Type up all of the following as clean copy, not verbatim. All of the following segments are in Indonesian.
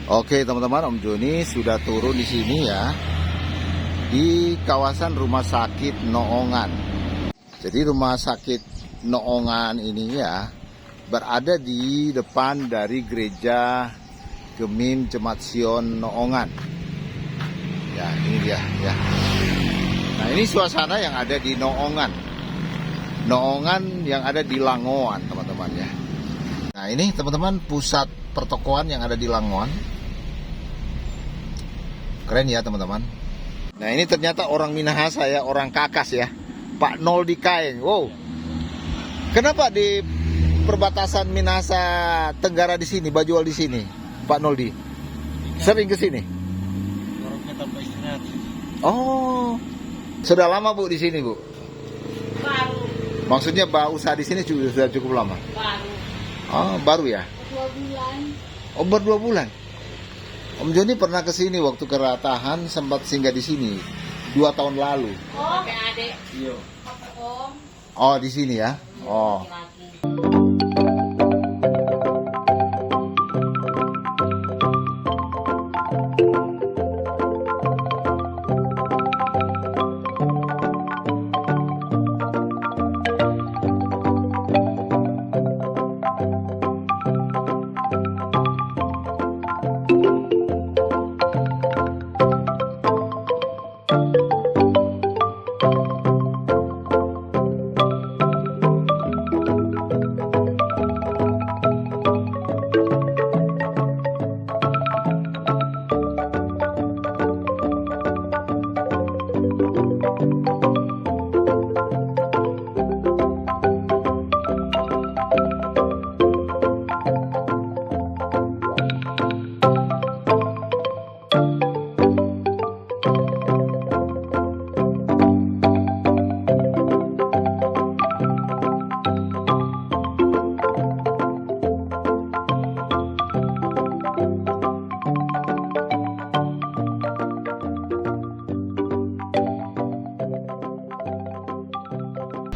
Oke teman-teman, Om Joni sudah turun di sini ya, di kawasan Rumah Sakit Noongan. Jadi Rumah Sakit Noongan ini ya berada di depan dari Gereja Gemim Jemaat Sion Noongan. Ya, ini dia ya. Nah, ini suasana yang ada di Noongan. Noongan yang ada di Langoan, teman-teman ya. Nah, ini teman-teman pusat pertokoan yang ada di Langoan. Keren ya teman-teman. Nah, ini ternyata orang Minahasa ya, orang Kakas ya, Pak Noldi Kaeng. Wow, kenapa di perbatasan Minahasa Tenggara di sini, Bajual di sini, Pak Noldi? Sering ke sini? Oh, sudah lama Bu di sini Bu? Baru. Maksudnya usaha di sini sudah cukup lama? Baru. Oh, baru ya? 2 bulan. Oh, baru 2 bulan. Om Joni pernah ke sini waktu keratahan, sempat singgah di sini 2 tahun lalu. Oh, adik. Iya. Om. Oh, di sini ya? Oh.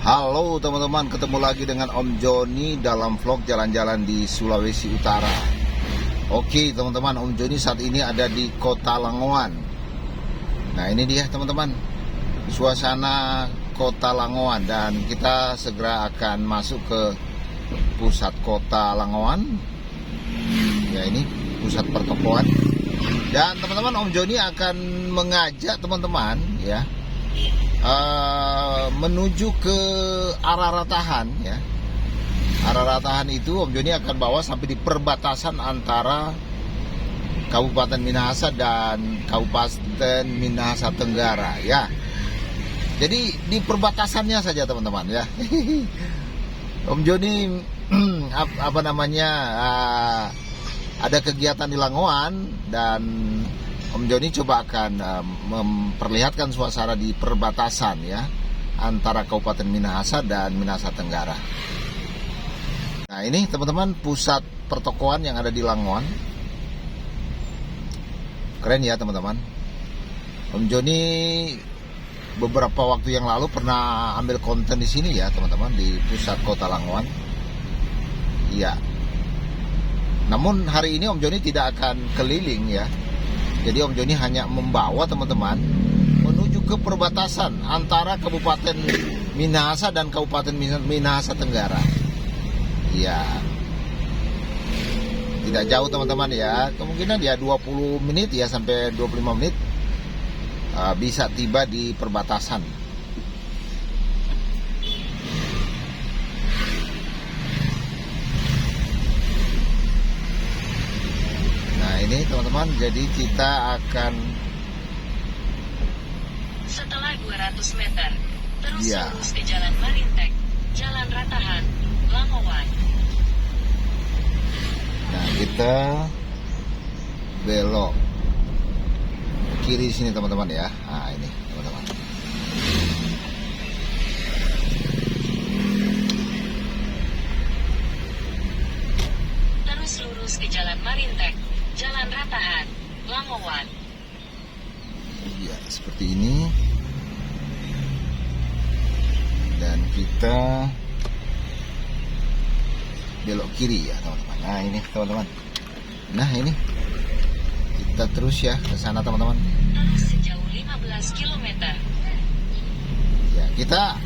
Halo teman-teman, ketemu lagi dengan Om Joni dalam vlog jalan-jalan di Sulawesi Utara. Oke teman-teman, Om Joni saat ini ada di Kota Langoan. Nah, ini dia teman-teman, suasana Kota Langoan, dan kita segera akan masuk ke pusat Kota Langoan. Ya, ini pusat pertokoan. Dan teman-teman, Om Joni akan mengajak teman-teman ya menuju ke arah Ratahan ya. Arah Ratahan itu Om Joni akan bawa sampai di perbatasan antara Kabupaten Minahasa dan Kabupaten Minahasa Tenggara ya. Jadi di perbatasannya saja teman-teman ya. Om Joni ada kegiatan di Langoan, dan Om Joni coba akan memperlihatkan suasana di perbatasan ya antara Kabupaten Minahasa dan Minahasa Tenggara. Nah, ini teman-teman pusat pertokoan yang ada di Langoan. Keren ya teman-teman. Om Joni beberapa waktu yang lalu pernah ambil konten di sini ya teman-teman, di pusat kota Langoan. Iya. Namun hari ini Om Joni tidak akan keliling ya. Jadi Om Joni hanya membawa teman-teman menuju ke perbatasan antara Kabupaten Minahasa dan Kabupaten Minahasa Tenggara. Ya, tidak jauh teman-teman ya. Kemungkinan ya 20 menit ya sampai 25 menit bisa tiba di perbatasan. Ini teman-teman, jadi kita akan setelah 200 meter terus ya, lurus ke Jalan Marintek, Jalan Ratahan, Langoan. Nah, kita belok kiri sini teman-teman ya. Nah, ini teman-teman. Terus lurus ke Jalan Marintek, Jalan Ratahan, Langoan. Ya, seperti ini. Dan kita belok kiri ya teman-teman. Nah, ini teman-teman. Nah, ini Kita terus ya ke sana teman-teman. Terus sejauh 15 km. Ya, kita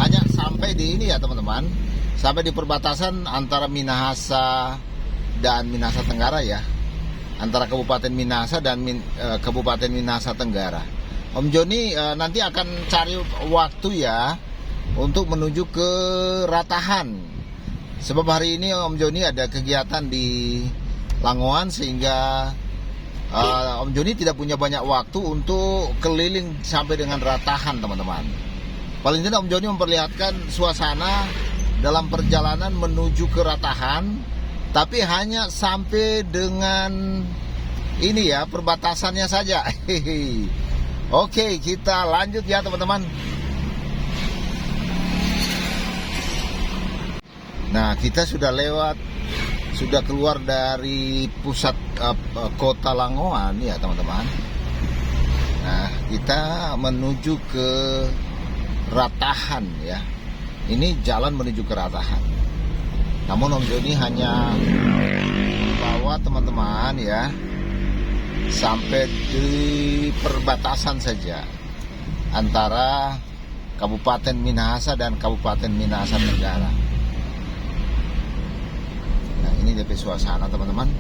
hanya sampai di ini ya teman-teman. Sampai di perbatasan antara Minahasa dan Minahasa Tenggara ya. Antara Kabupaten Minahasa dan Kabupaten Minahasa Tenggara. Om Joni nanti akan cari waktu ya untuk menuju ke Ratahan. Sebab hari ini Om Joni ada kegiatan di Langoan sehingga Om Joni tidak punya banyak waktu untuk keliling sampai dengan Ratahan teman-teman. Paling tidak Om Joni memperlihatkan suasana dalam perjalanan menuju ke Ratahan, tapi hanya sampai dengan ini ya perbatasannya saja. Oke, kita lanjut ya teman-teman. Nah, kita sudah keluar dari pusat kota Langoan ya teman-teman. Nah, kita menuju ke Ratahan ya. Ini jalan menuju ke Ratahan. Namun Om Joni hanya bawa teman-teman ya sampai di perbatasan saja antara Kabupaten Minahasa dan Kabupaten Minahasa Tenggara. Nah, ini DP suasana teman-teman.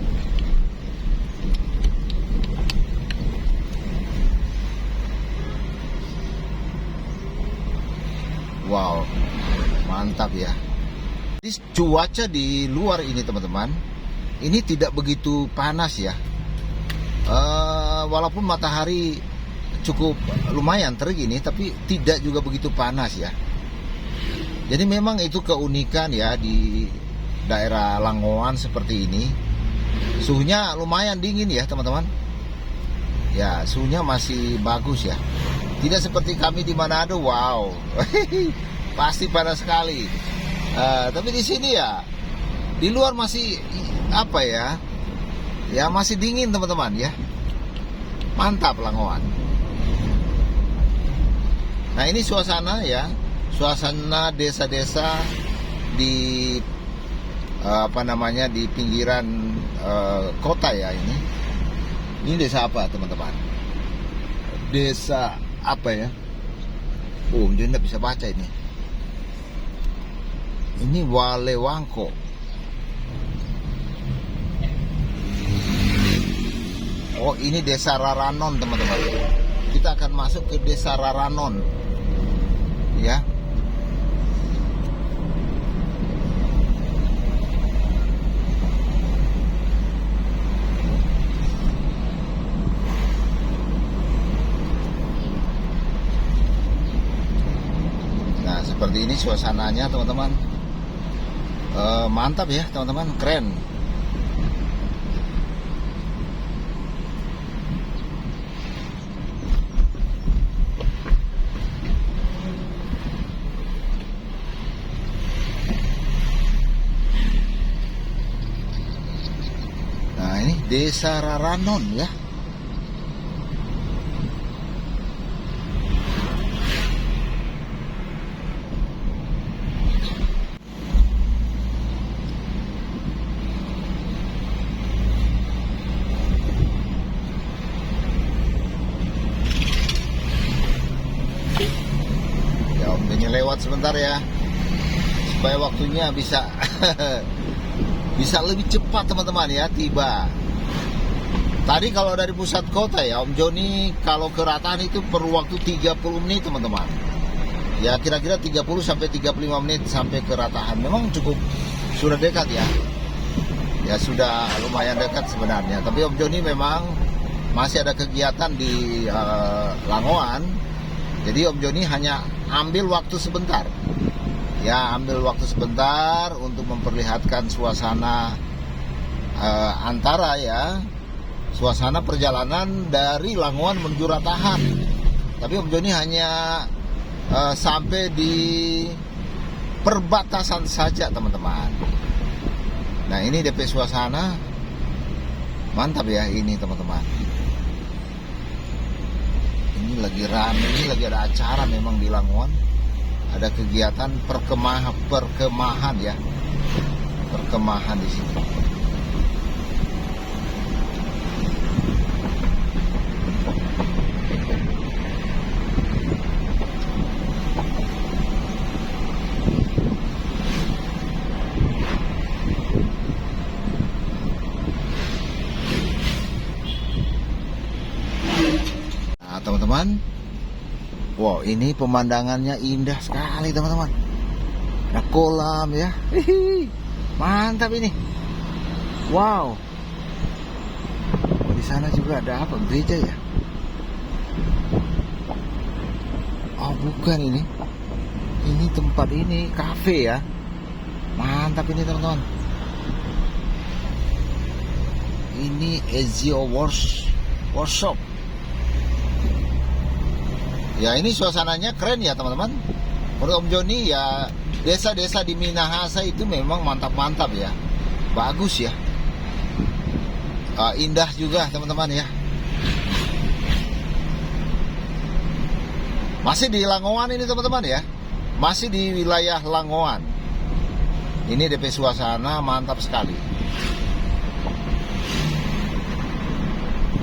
Wow, mantap ya. Jadi cuaca di luar ini teman-teman, ini tidak begitu panas ya. Walaupun matahari cukup lumayan terik ini, tapi tidak juga begitu panas ya. Jadi memang itu keunikan ya di daerah Langoan seperti ini. Suhunya lumayan dingin ya teman-teman. Ya, suhunya masih bagus ya. Tidak seperti kami di Manado, wow, pasti panas sekali. Tapi di sini ya, di luar masih apa ya? Ya masih dingin teman-teman ya. Mantap Langoan. Nah ini suasana ya, suasana desa-desa di di pinggiran kota ya ini. Ini desa apa teman-teman? Desa apa ya? Oh, jadi nggak bisa baca ini. Ini Walewangko. Oh, ini desa Raranon teman-teman. Kita akan masuk ke desa Raranon, ya. Seperti ini suasananya teman-teman. Mantap ya teman-teman, keren. Nah ini desa Raranon ya. Lewat sebentar ya supaya waktunya bisa bisa lebih cepat teman-teman ya tiba. Tadi kalau dari pusat kota ya Om Joni kalau ke Ratahan itu perlu waktu 30 menit teman-teman. Ya kira-kira 30 sampai 35 menit sampai ke Ratahan. Memang cukup sudah dekat ya. Ya sudah lumayan dekat sebenarnya. Tapi Om Joni memang masih ada kegiatan di Langoan. Jadi Om Joni hanya ambil waktu sebentar. Ya, ambil waktu sebentar untuk memperlihatkan suasana antara ya, suasana perjalanan dari Langoan menuju Ratahan. Tapi Om Joni hanya sampai di perbatasan saja teman-teman. Nah, ini DP suasana. Mantap ya ini teman-teman. Ini lagi rame, ini lagi ada acara memang di Langoan. Ada kegiatan perkemahan ya. Perkemahan di sini. teman-teman. Wow, ini pemandangannya indah sekali teman-teman. Ada kolam ya. Hihi. Mantap ini. Wow. Oh, di sana juga ada apa? Gereja ya? Oh, bukan ini. Ini tempat ini kafe ya. Mantap ini teman-teman. Ini Ezio Workshop. Ya, ini suasananya keren ya teman-teman. Menurut Om Joni ya, desa-desa di Minahasa itu memang mantap-mantap ya. Bagus ya. Indah juga teman-teman ya. Masih di Langoan ini teman-teman ya. Masih di wilayah Langoan. Ini DP suasana mantap sekali.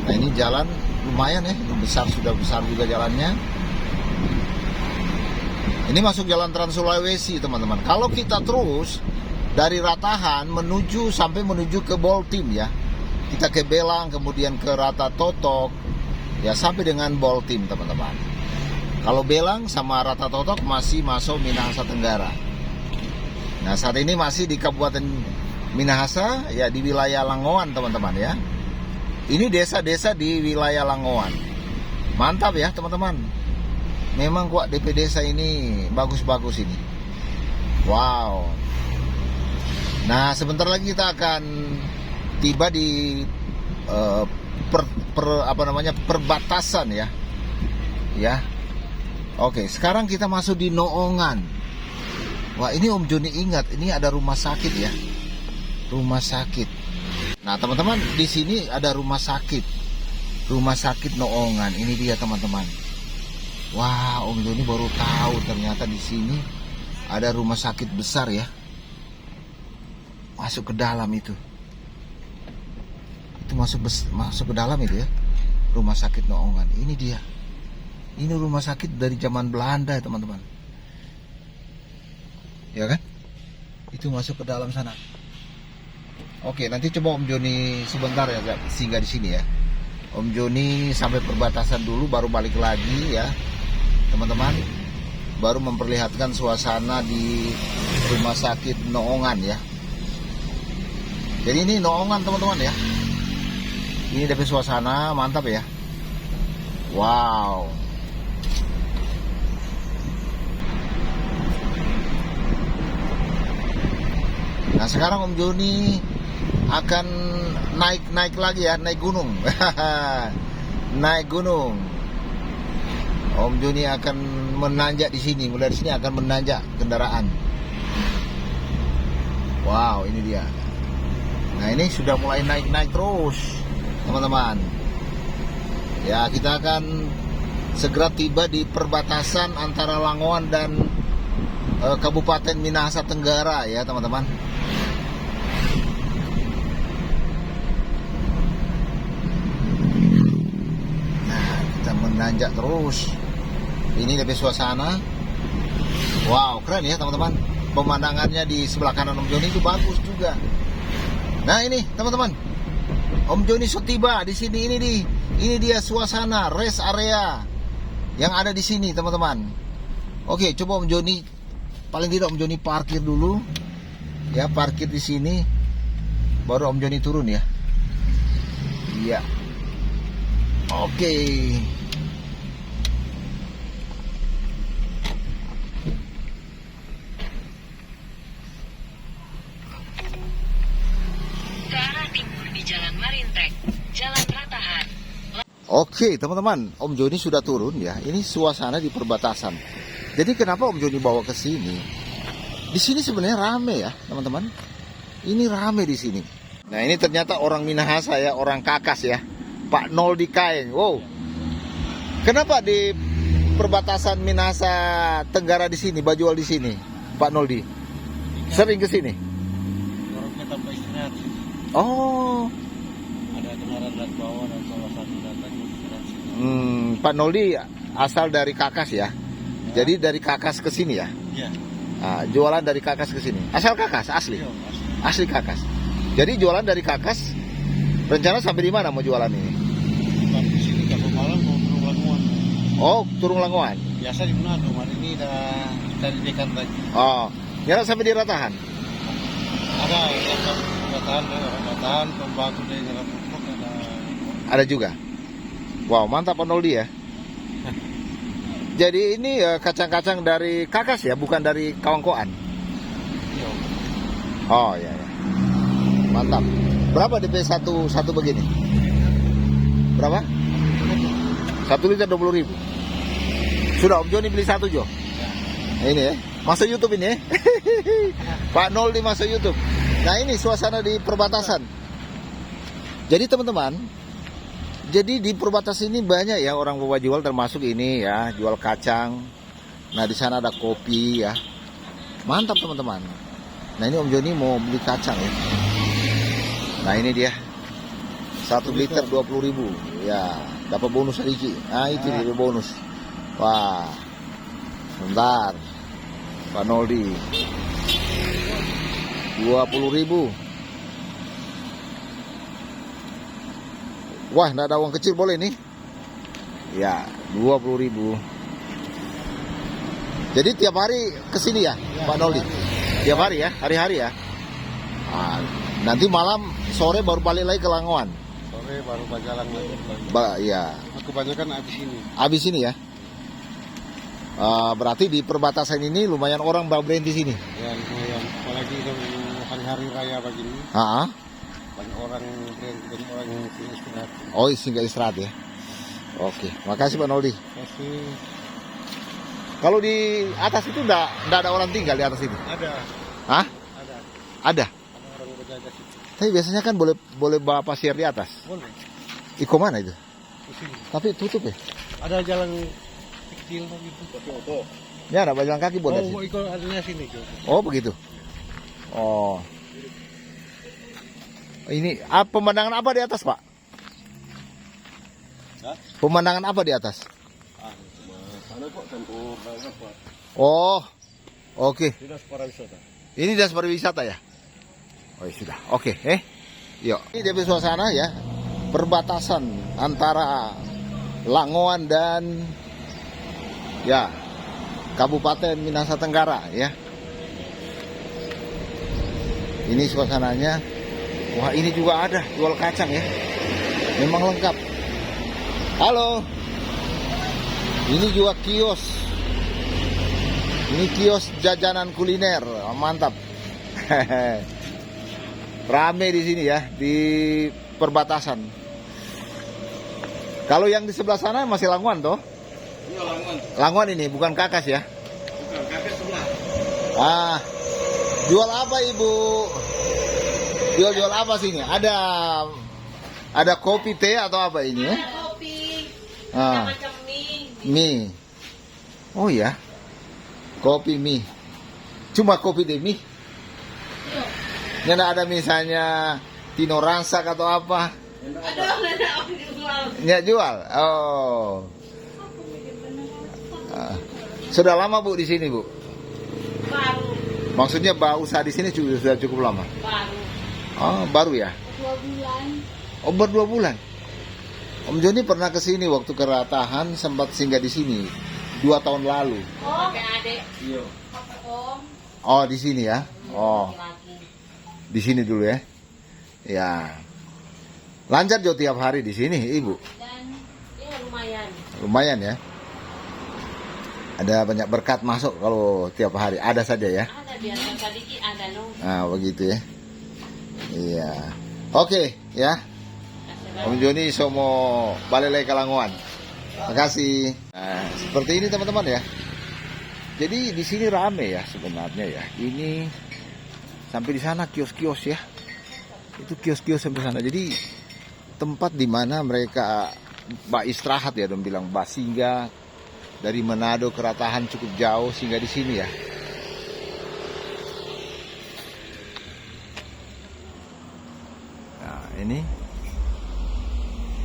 Nah, ini jalan lumayan ya, sudah besar juga jalannya. Ini masuk jalan Trans Sulawesi teman-teman. Kalau kita terus dari Ratahan sampai menuju ke Boltim ya. Kita ke Belang, kemudian ke Rata Totok, ya sampai dengan Boltim teman-teman. Kalau Belang sama Rata Totok masih masuk Minahasa Tenggara. Nah, saat ini masih di Kabupaten Minahasa, ya di wilayah Langoan teman-teman ya. Ini desa-desa di wilayah Langoan. Mantap ya teman-teman. Memang kok DP desa ini bagus-bagus ini. Wow. Nah, sebentar lagi kita akan tiba di perbatasan ya. Ya. Oke, sekarang kita masuk di Noongan. Wah, ini Om Joni ingat, ini ada rumah sakit ya. Rumah sakit. Nah, teman-teman, di sini ada rumah sakit. Rumah sakit Noongan. Ini dia, teman-teman. Wah, Om Joni baru tahu ternyata di sini ada rumah sakit besar ya. Masuk ke dalam itu. Itu masuk ke dalam itu ya. Rumah sakit Noongan. Ini dia. Ini rumah sakit dari zaman Belanda, teman-teman. Ya kan? Itu masuk ke dalam sana. Oke, nanti coba Om Joni sebentar ya, singgah di sini ya. Om Joni sampai perbatasan dulu, baru balik lagi ya, teman-teman. Baru memperlihatkan suasana di rumah sakit Noongan ya. Jadi ini Noongan teman-teman ya. Ini dari suasana mantap ya. Wow. Nah, sekarang Om Joni akan naik lagi ya, naik gunung. Naik gunung. Om Joni akan menanjak di sini, mulai dari sini akan menanjak kendaraan. Wow, ini dia. Nah, ini sudah mulai naik terus, teman-teman. Ya, kita akan segera tiba di perbatasan antara Langoan dan Kabupaten Minahasa Tenggara ya, teman-teman. Menanjak terus. Ini lebih suasana. Wow, keren ya teman-teman. Pemandangannya di sebelah kanan Om Joni itu bagus juga. Nah, ini teman-teman, Om Joni tiba di sini. Ini dia suasana rest area yang ada di sini teman-teman. Oke, coba Om Joni, paling tidak Om Joni parkir dulu. Ya, parkir di sini. Baru Om Joni turun ya. Iya. Oke. Jalan Marintek, Jalan Ratahan. Oke, teman-teman, Om Joni sudah turun ya. Ini suasana di perbatasan. Jadi kenapa Om Joni bawa ke sini? Di sini sebenarnya rame ya, teman-teman. Ini rame di sini. Nah, ini ternyata orang Minahasa ya, orang Kakas ya. Pak Noldi Kaeng. Wow. Kenapa di perbatasan Minahasa Tenggara di sini, Bajual di sini, Pak Noldi? Sering ke sini? Orangnya tanpa istirahat. Oh. Ada kendaraan dari bawah dan salah satu datang istirahat. Pak Noldi asal dari Kakas ya. Jadi dari Kakas ke sini ya. Iya. Jualan dari Kakas ke sini. Asal Kakas asli. Iya, Asli Kakas. Jadi jualan dari Kakas. Rencana sampai di mana mau jualan ini? Sampai sini Kapal Malam mau turun Langoan. Oh, turun Langoan. Biasa di Manado, hari ini dari dekat lagi. Oh, nyala sampai di Ratahan. Ada ratahan, pembantu dari Jalan Pupuk ada. Ada juga. Wow, mantap Pak Noldi ya. Jadi ini kacang-kacang dari Kakas ya, bukan dari Kawangkoan. Iya. Oh ya, ya. Mantap. Berapa DP satu begini? Berapa? 1 liter 20.000. Sudah Om Joni beli satu Jo. Nah, ini ya, masuk YouTube ini ya. Pak Noldi masuk YouTube. Nah ini suasana di perbatasan. Jadi teman-teman, jadi di perbatasan ini banyak ya orang bawa jual, termasuk ini ya, jual kacang. Nah di sana ada kopi ya. Mantap teman-teman. Nah ini Om Joni mau beli kacang ya. Nah ini dia. 1 liter 20.000. Ya, dapat bonus sedikit. Nah itu dia bonus. Wah. Bentar. Pak Noldi. 20.000. Wah, enggak ada uang kecil boleh nih. Ya, 20.000. Jadi tiap hari kesini ya, Pak Noldi? Tiap hari ya, hari-hari ya. Nah, nanti malam sore baru balik lagi ke Langoan. Sore baru berjalan lagi. Ya. Kebanyakan habis ini. Habis ini ya. Berarti di perbatasan ini lumayan orang berhenti di sini. Ya lumayan. Apalagi hari-hari raya begini. Banyak orang berhenti, banyak orang yang istirahat. Oh, singgah istirahat ya. Oke, makasih Pak Noldi. Kasih. Kalau di atas itu enggak ada orang tinggal di atas ini? Ada. Hah? Ada. Ada. Ada orang berjaga situ. Tapi biasanya kan boleh bawa pasir di atas. Boleh. Iko mana itu? Di sini. Tapi tutup ya? Ada jalan kecil begitu. Ya, ada jalan kaki boleh. Oh, ikut adanya sini. Oh, begitu. Oh. Ini pemandangan apa di atas, Pak? Hah? Pemandangan apa di atas? Sana kok campur apa? Oh. Oke. Dinas pariwisata. Ini dinas pariwisata ya? Oh, ya sudah. Oke, Yuk. Ini dia suasana ya. Perbatasan antara Langoan dan ya Kabupaten Minahasa Tenggara ya. Ini suasananya. Wah, ini juga ada jual kacang ya. Memang lengkap. Halo. Ini juga kios. Ini kios jajanan kuliner. Oh, mantap. Rame di sini ya, di perbatasan. Kalau yang di sebelah sana masih Langoan toh? Iya, Langoan. Langoan ini bukan Kakas ya? Bukan, kakek sebelah. Jual apa Ibu? Jual apa sini? Ada kopi, teh atau apa ini ya? Ada kopi. Ah. Macam mie. Mie. Oh ya. Kopi mie. Cuma kopi deh mie. Yuk. Nggak ada misalnya Tino Ransak atau apa? Aduh, ada orang jual. Nggak jual. Oh. Sudah lama Bu di sini Bu? Baru. Maksudnya usaha di sini sudah cukup lama. Baru. Oh, baru ya? 2 bulan. Oh, baru 2 bulan. Om Joni pernah ke sini waktu ke Ratahan, sempat singgah di sini 2 tahun lalu. Oh, adik. Iya. Om. Oh, di sini ya? Oh, Lagi. di sini dulu ya? Ya. Lancar Jo tiap hari di sini, Ibu? Dan ya lumayan. Lumayan ya? Ada banyak berkat masuk kalau tiap hari, ada saja ya? Ada biasa sedikit ada no. Nah, begitu ya? Iya. Oke, ya. Om Joni mau balik lagi ke Langoan. Makasih. Nah, seperti ini teman-teman ya. Jadi di sini rame ya sebenarnya ya. Ini sampai di sana kios-kios ya. Itu kios-kios sampai sana. Jadi tempat di mana mereka istirahat ya, dong bilang singgah dari Manado ke Ratahan cukup jauh singgah di sini ya. Nah, ini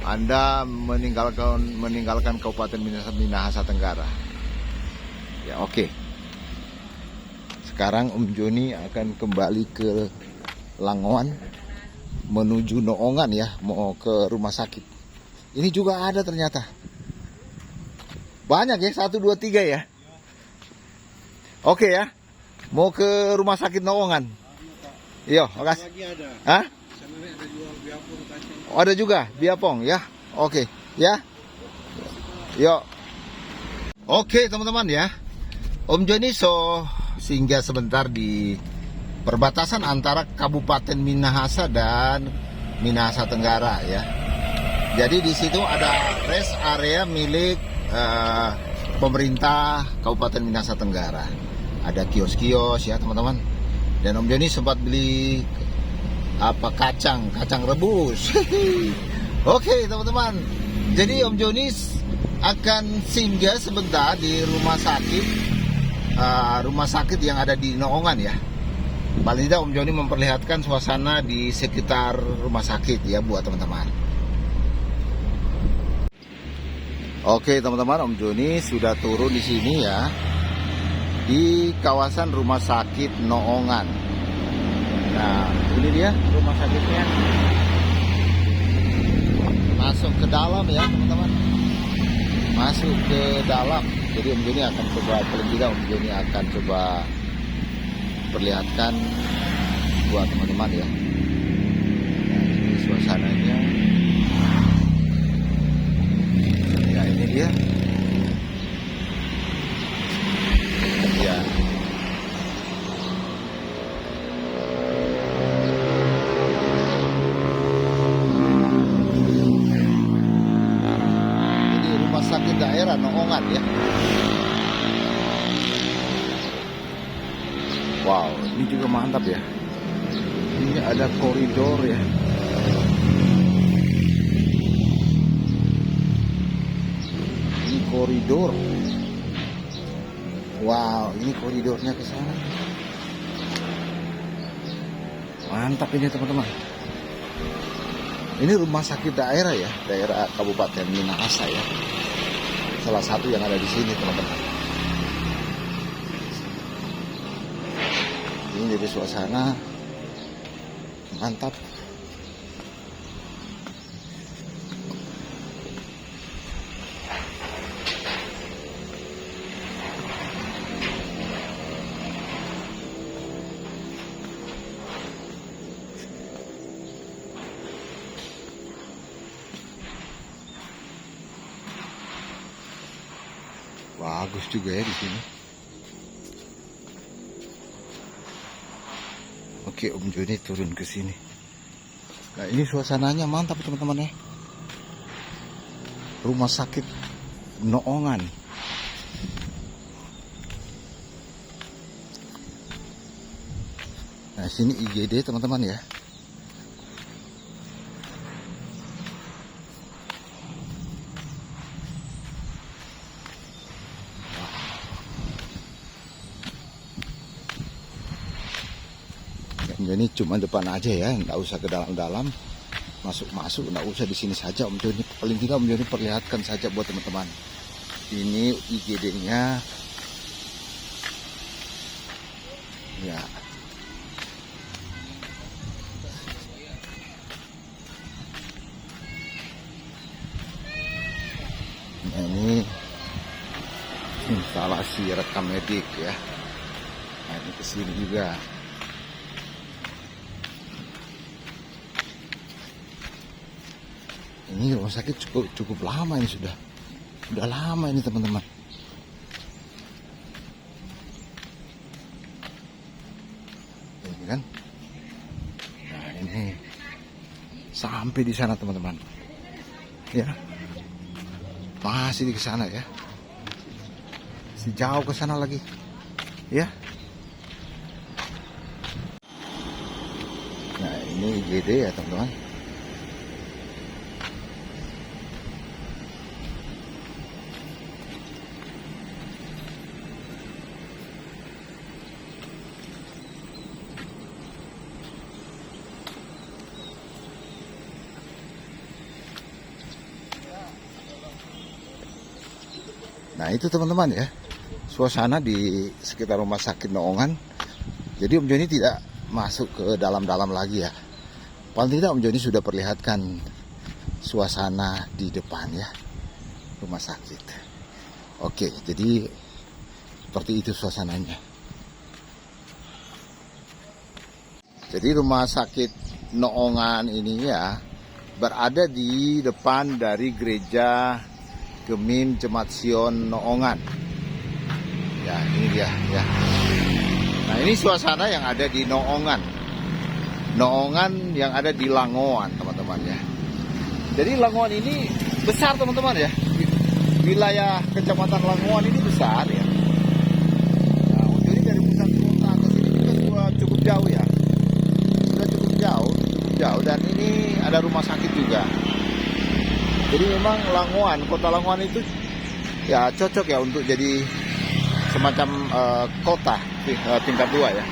Anda meninggalkan Kabupaten Minahasa Tenggara. Ya, oke. Sekarang Om Joni akan kembali ke Langoan menuju Noongan ya, mau ke rumah sakit. Ini juga ada ternyata. Banyak ya, 1, 2, 3 ya. Oke ya. Mau ke rumah sakit Noongan. Iya, makasih. Lagi ada. Hah? Sana ada jual biapung kacang. Oh, ada juga biapong ya. Oke, ya. Yuk. Oke, teman-teman ya. Om Joni singgah sebentar di perbatasan antara Kabupaten Minahasa dan Minahasa Tenggara ya. Jadi di situ ada rest area milik pemerintah Kabupaten Minahasa Tenggara. Ada kios-kios ya teman-teman. Dan Om Joni sempat beli kacang rebus. Oke teman-teman. Jadi Om Joni akan singgah sebentar di rumah sakit yang ada di Noongan ya. Paling tidak Om Joni memperlihatkan suasana di sekitar rumah sakit ya buat teman-teman. Oke teman-teman, Om Joni sudah turun di sini ya, di kawasan rumah sakit Noongan. Nah, ini dia rumah sakitnya. Masuk ke dalam ya teman-teman. Masuk ke dalam. Jadi Om Joni akan coba, paling tidak Om Joni akan coba perlihatkan buat teman-teman ya. Nah, ini suasananya. Ya ini dia. Ya. Ini rumah sakit daerah Noongan ya. Wow, ini juga mantap ya. Ini ada koridor ya. Ini koridor. Wow, ini koridornya ke sana. Mantap ini teman-teman. Ini rumah sakit daerah ya, daerah Kabupaten Minahasa ya. Salah satu yang ada di sini teman-teman. Ini jadi suasana mantap. Bagus juga ya di sini. Oke, Om Joni turun ke sini. Nah, ini suasananya mantap teman-teman ya. Rumah sakit Noongan. Nah, sini IGD teman-teman ya. Ini cuma depan aja ya, nggak usah ke dalam-dalam, masuk-masuk, nggak usah di sini saja Om Joni. Paling tidak Om Joni perlihatkan saja buat teman-teman. Ini IGD-nya, ya. Nah, ini instalasi rekam medik ya. Nah, ini kesini juga. Ini rumah sakit cukup lama ini sudah lama ini teman-teman. Ini kan, nah ini sampai di sana teman-teman. Ya, masih di sana ya, sejauh ke sana lagi, ya. Nah ini IGD ya teman-teman. Nah itu teman-teman ya, suasana di sekitar rumah sakit Noongan. Jadi Om Joni tidak masuk ke dalam-dalam lagi ya. Paling tidak Om Joni sudah perlihatkan suasana di depan ya rumah sakit. Oke, jadi seperti itu suasananya. Jadi rumah sakit Noongan ini ya berada di depan dari gereja Gemim Jemaat Sion Noongan. Ya, ini dia ya. Nah, ini suasana yang ada di Noongan. Noongan yang ada di Langoan, teman-teman ya. Jadi Langoan ini besar, teman-teman ya. Wilayah Kecamatan Langoan ini besar ya. Nah, jadi dari pusat kota ke sini juga cukup jauh ya. Sudah cukup jauh dan ini ada rumah sakit juga. Jadi memang Langoan, kota Langoan itu ya cocok ya untuk jadi semacam kota tingkat 2 ya.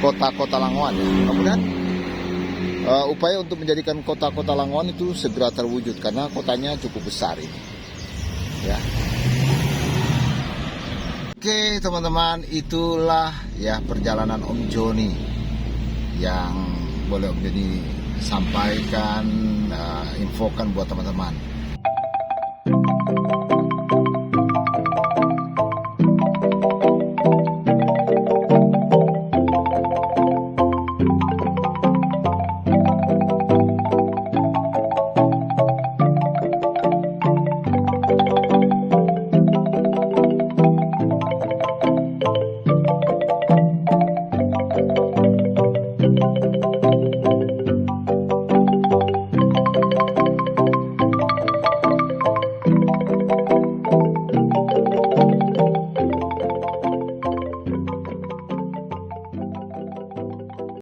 Kota-kota Langoan ya. Mudah-mudahan upaya untuk menjadikan kota-kota Langoan itu segera terwujud karena kotanya cukup besar ini. Ya. Oke teman-teman, itulah ya perjalanan Om Joni yang boleh Om Joni sampaikan, infokan buat teman-teman.